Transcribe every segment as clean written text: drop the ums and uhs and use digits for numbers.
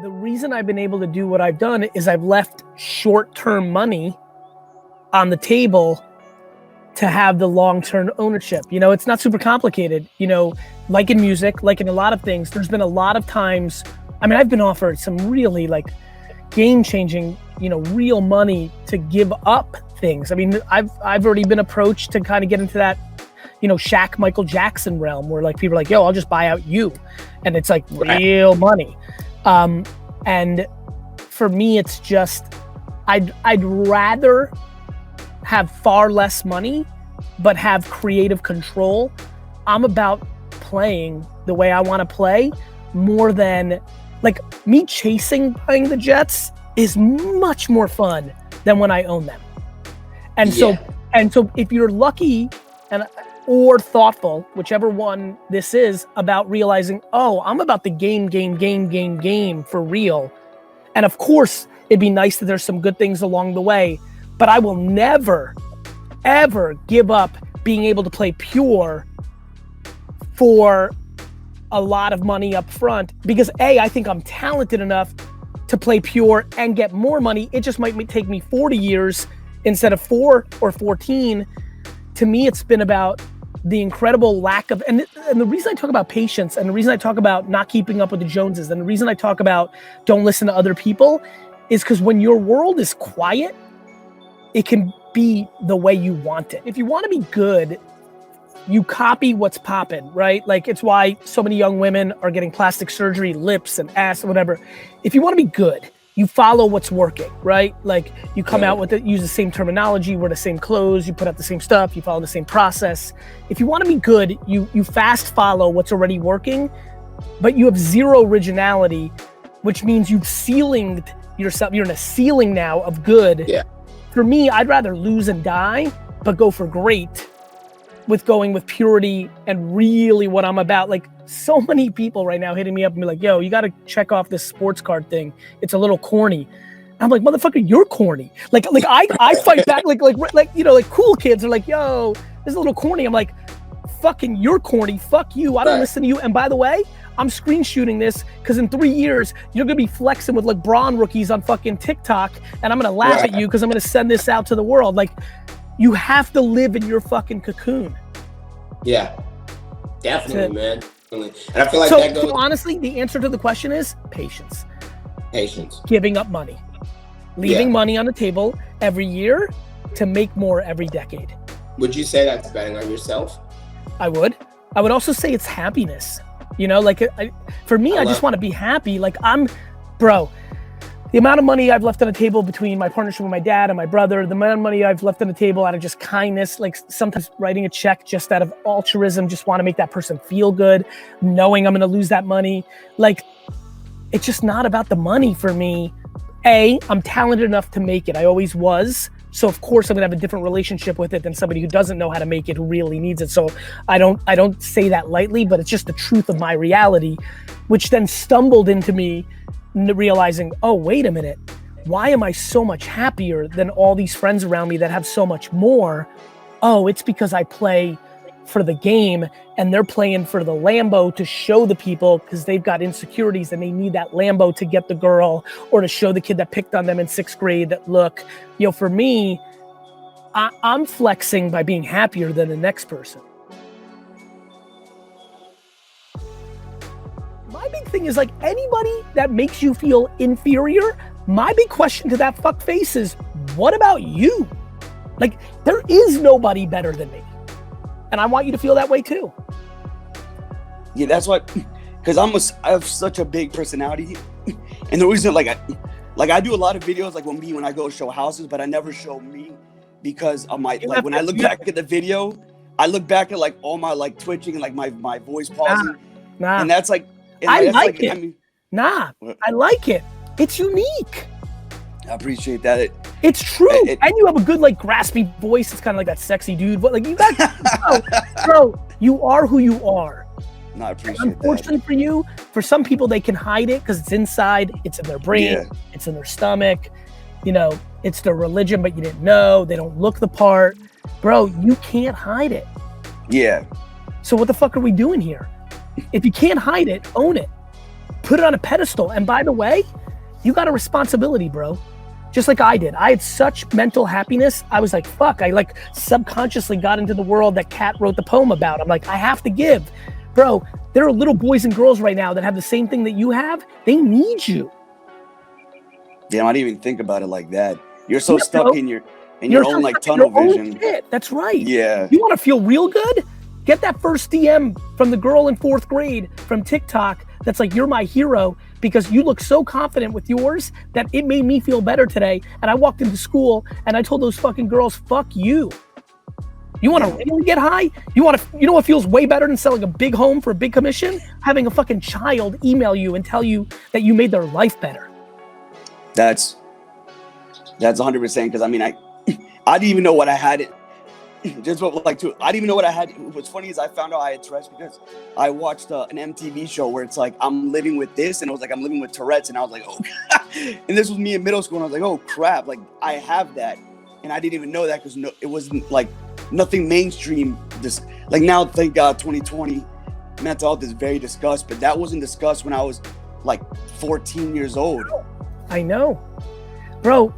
the reason I've been able to do what I've done is I've left short-term money on the table to have the long-term ownership. You know, it's not super complicated. You know, like in music, like in a lot of things, there's been a lot of times, I mean, I've been offered some really like game-changing, you know, real money to give up things. I mean, I've already been approached to kind of get into that, you know, Shaq, Michael Jackson realm where like people are like, yo, I'll just buy out you. And it's like real money. And for me, it's just, I'd rather have far less money, but have creative control. I'm about playing the way I want to play more than like me chasing buying the Jets is much more fun than when I own them. And so if you're lucky or thoughtful, whichever one this is, about realizing, oh, I'm about the game for real. And of course, it'd be nice that there's some good things along the way, but I will never, ever give up being able to play pure for a lot of money up front because I think I'm talented enough to play pure and get more money. It just might take me 40 years instead of 4 or 14. To me, it's been about the incredible lack of, and the reason I talk about patience and the reason I talk about not keeping up with the Joneses and the reason I talk about don't listen to other people is because when your world is quiet, it can be the way you want it. If you want to be good, you copy what's popping, right? Like it's why so many young women are getting plastic surgery, lips and ass or whatever. If you want to be good, you follow what's working, right? Like you come out with it, use the same terminology, wear the same clothes, you put out the same stuff, you follow the same process. If you want to be good, you fast follow what's already working, but you have zero originality, which means you've ceilinged yourself. You're in a ceiling now of good. Yeah. For me, I'd rather lose and die, but go for great with going with purity and really what I'm about. Like so many people right now hitting me up and be like, yo, you got to check off this sports card thing. It's a little corny. I'm like, motherfucker, you're corny. Like I fight back like, you know, like cool kids are like, yo, this is a little corny. I'm like, fucking you're corny. Fuck you. I don't listen to you. And by the way, I'm screen shooting this because in 3 years, you're going to be flexing with like LeBron rookies on fucking TikTok. And I'm going to laugh at you because I'm going to send this out to the world. Like, you have to live in your fucking cocoon. Yeah, definitely, man. And I feel like that goes. So honestly, the answer to the question is patience. Patience. Giving up money. Leaving money on the table every year to make more every decade. Would you say that's betting on yourself? I would. I would also say it's happiness. You know, like for me, I just want to be happy. Like bro, the amount of money I've left on the table between my partnership with my dad and my brother, the amount of money I've left on the table out of just kindness, like sometimes writing a check just out of altruism, just want to make that person feel good, knowing I'm going to lose that money. Like, it's just not about the money for me. I'm talented enough to make it. I always was. So of course I'm going to have a different relationship with it than somebody who doesn't know how to make it, who really needs it. So I don't say that lightly, but it's just the truth of my reality, which then stumbled into me realizing, oh, wait a minute, why am I so much happier than all these friends around me that have so much more? Oh, it's because I play for the game and they're playing for the Lambo to show the people because they've got insecurities and they need that Lambo to get the girl or to show the kid that picked on them in 6th grade that look, you know, for me, I'm flexing by being happier than the next person. My big thing is like anybody that makes you feel inferior, my big question to that fuck face is, what about you? Like there is nobody better than me. And I want you to feel that way too. Yeah, that's what, because I have such a big personality. And the reason I do a lot of videos like when I go show houses, but I never show me because of my, like when I look back at the video, I look back at like all my like twitching and like my voice pausing. Nah. And that's like, I like it. I like it. It's unique. I appreciate that. It's true. And you have a good like graspy voice. It's kind of like that sexy dude. But like you got, bro, you are who you are. No, I appreciate that. Unfortunately for you, for some people they can hide it because it's inside, it's in their brain, it's in their stomach, you know, it's their religion, but you didn't know, they don't look the part. Bro, you can't hide it. Yeah. So what the fuck are we doing here? If you can't hide it, own it. put it on a pedestal. And by the way, you got a responsibility, bro. Just like I did. I had such mental happiness. I was like, fuck, I like subconsciously got into the world that Kat wrote the poem about. I'm like, I have to give. Bro, there are little boys and girls right now that have the same thing that you have. They need you. Damn, I didn't even think about it like that. You're so stuck bro. in your own like tunnel vision. Shit. That's right. Yeah. You want to feel real good? Get that first DM from the girl in 4th grade from TikTok that's like, you're my hero, because you look so confident with yours that it made me feel better today. And I walked into school and I told those fucking girls, fuck you. You want to really get high? You know what feels way better than selling a big home for a big commission? Having a fucking child email you and tell you that you made their life better. That's 100%. Because I mean, I didn't even know what I had it. Just like I didn't even know what I had. What's funny is I found out I had Tourette's because I watched an MTV show where it's like, I'm living with this, and it was like, I'm living with Tourette's, and I was like, oh, and this was me in middle school, and I was like, oh crap, like I have that, and I didn't even know that because it wasn't like nothing mainstream. This like now, thank God, 2020, mental health is very discussed, but that wasn't discussed when I was like 14 years old. I know, bro.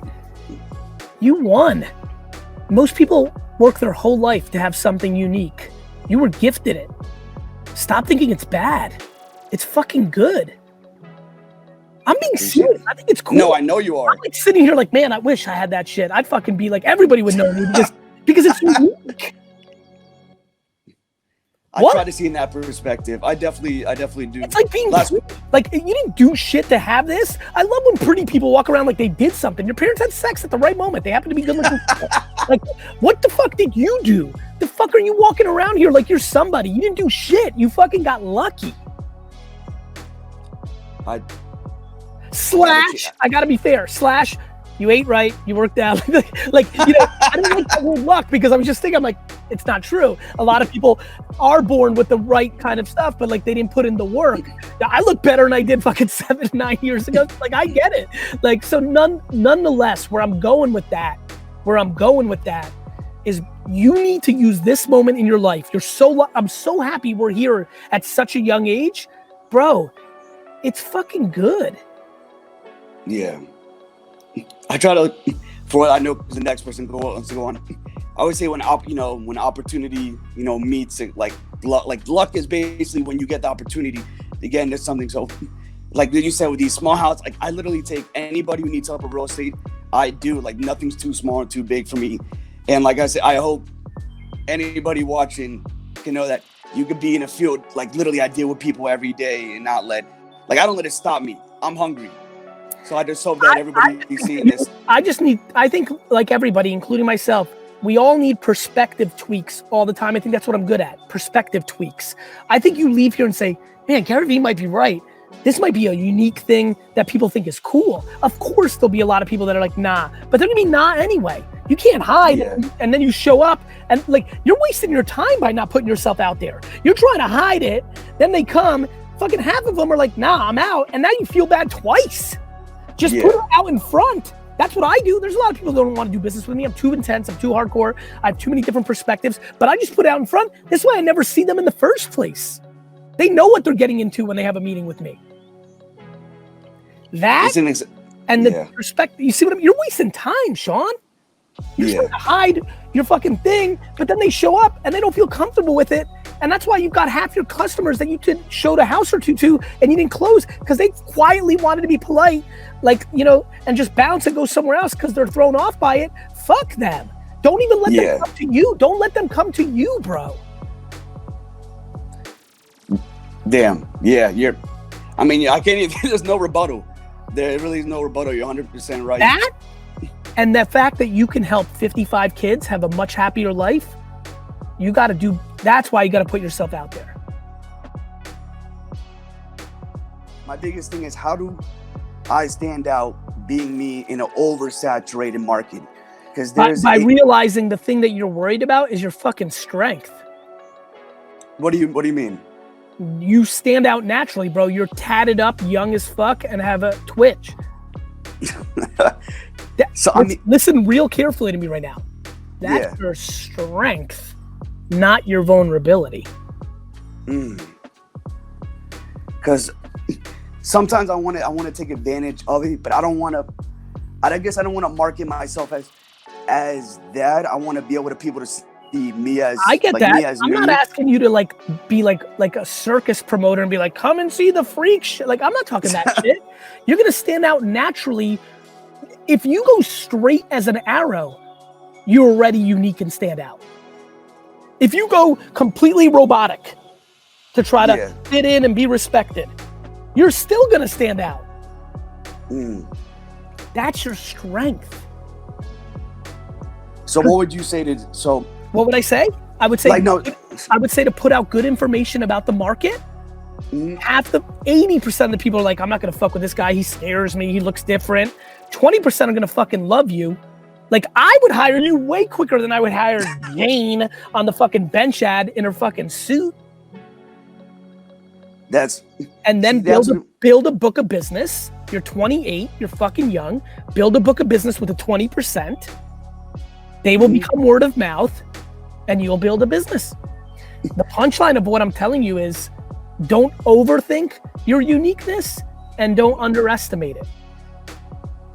You won. Most people work their whole life to have something unique. You were gifted it. Stop thinking it's bad. It's fucking good. I'm being serious. I think it's cool. No, I know you are. I'm like sitting here like, man, I wish I had that shit. I'd fucking be like, everybody would know me because it's unique. I try to see in that perspective. I definitely do. It's like being like you didn't do shit to have this. I love when pretty people walk around like they did something. Your parents had sex at the right moment. They happen to be good looking. Like, what the fuck did you do? The fuck are you walking around here like you're somebody? You didn't do shit. You fucking got lucky. I gotta be fair. You ate right. You worked out. like you know, I didn't like that word luck because I was just thinking, I'm like, it's not true. A lot of people are born with the right kind of stuff, but like they didn't put in the work. I look better than I did fucking 7 to 9 years ago. Like I get it. Like so, nonetheless, where I'm going with that is you need to use this moment in your life. I'm so happy we're here at such a young age, bro. It's fucking good. Yeah. I try to, for what I know, the next person go on. I always say when opportunity, meets it, like luck is basically when you get the opportunity. Again, there's something so, like you said with these small houses, like I literally take anybody who needs help with real estate. I do, like nothing's too small or too big for me. And like I said, I hope anybody watching can know that you could be in a field, like literally I deal with people every day and I don't let it stop me. I'm hungry. So I just hope that everybody is seeing this. I think like everybody, including myself, we all need perspective tweaks all the time. I think that's what I'm good at, perspective tweaks. I think you leave here and say, man, Garyvee might be right. This might be a unique thing that people think is cool. Of course, there'll be a lot of people that are like, nah, but they're gonna be nah anyway. You can't hide and then you show up and like, you're wasting your time by not putting yourself out there. You're trying to hide it. Then they come, fucking half of them are like, nah, I'm out. And now you feel bad twice. Just put it out in front. That's what I do. There's a lot of people that don't want to do business with me. I'm too intense. I'm too hardcore. I have too many different perspectives, but I just put it out in front. This way I never see them in the first place. They know what they're getting into when they have a meeting with me. And the perspective, you see what you're wasting time, Sean. You're trying to hide your fucking thing, but then they show up and they don't feel comfortable with it. And that's why you've got half your customers that you could show a house or two to and you didn't close because they quietly wanted to be polite, and just bounce and go somewhere else because they're thrown off by it. Fuck them. Don't even let them come to you. Don't let them come to you, bro. Damn. Yeah, I can't even, there's no rebuttal. There really is no rebuttal. You're 100% right. That and the fact that you can help 55 kids have a much happier life, that's why you got to put yourself out there. My biggest thing is how do I stand out being me in an oversaturated market? Because by realizing the thing that you're worried about is your fucking strength. What do you mean? You stand out naturally, bro. You're tatted up, young as fuck, and have a twitch. Listen real carefully to me right now. That's your strength, not your vulnerability. Because sometimes I want to take advantage of it, but I guess I don't want to market myself as that. I want to be able to people to see me as I get like that. me as I'm me. not asking you to like be like a circus promoter and be like, come and see the freak shit. Like, I'm not talking that shit. You're gonna stand out naturally. If you go straight as an arrow, you're already unique and stand out. If you go completely robotic to try to fit in and be respected, you're still gonna stand out. That's your strength. So what would you say to what would I say? I would say like, no. I would say to put out good information about the market. 80% of the people are like, I'm not gonna fuck with this guy. He scares me. He looks different. 20% are gonna fucking love you. Like, I would hire you way quicker than I would hire Jane on the fucking bench ad in her fucking suit. And then build a book of business. You're 28. You're fucking young. Build a book of business with a 20%. They will become word of mouth, and you'll build a business. The punchline of what I'm telling you is, don't overthink your uniqueness and don't underestimate it.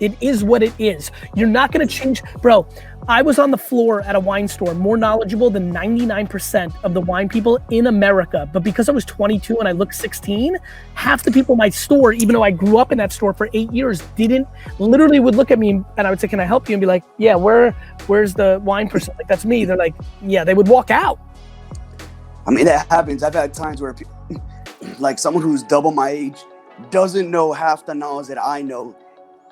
It is what it is. You're not gonna change. Bro, I was on the floor at a wine store, more knowledgeable than 99% of the wine people in America. But because I was 22 and I looked 16, half the people in my store, even though I grew up in that store for 8 years, literally would look at me and I would say, can I help you? And be like, yeah, where's the wine person? Like, that's me. They're like, yeah, they would walk out. I mean, that happens. I've had times where like someone who's double my age doesn't know half the knowledge that I know.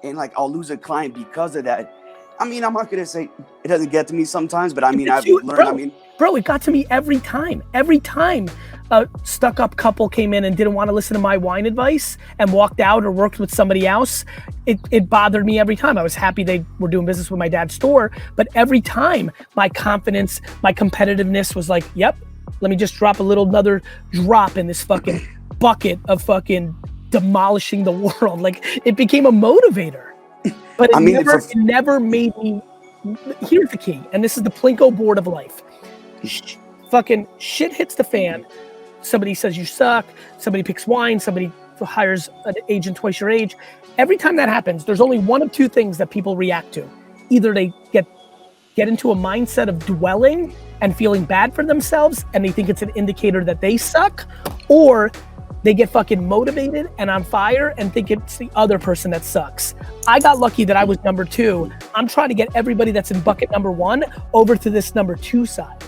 And like, I'll lose a client because of that. I mean, I'm not gonna say it doesn't get to me sometimes, but I mean, I've learned. Bro, it got to me every time. Every time a stuck-up couple came in and didn't want to listen to my wine advice and walked out or worked with somebody else, it bothered me every time. I was happy they were doing business with my dad's store, but every time my confidence, my competitiveness was like, yep, let me just drop another drop in this fucking bucket of fucking demolishing the world. Like, it became a motivator. But it never made me. Here's the key, and this is the Plinko board of life. Fucking shit hits the fan. Somebody says you suck. Somebody picks wine. Somebody hires an agent twice your age. Every time that happens, there's only one of two things that people react to. Either they get into a mindset of dwelling and feeling bad for themselves, and they think it's an indicator that they suck, or they get fucking motivated and on fire and think it's the other person that sucks. I got lucky that I was number 2. I'm trying to get everybody that's in bucket number 1 over to this number 2 side.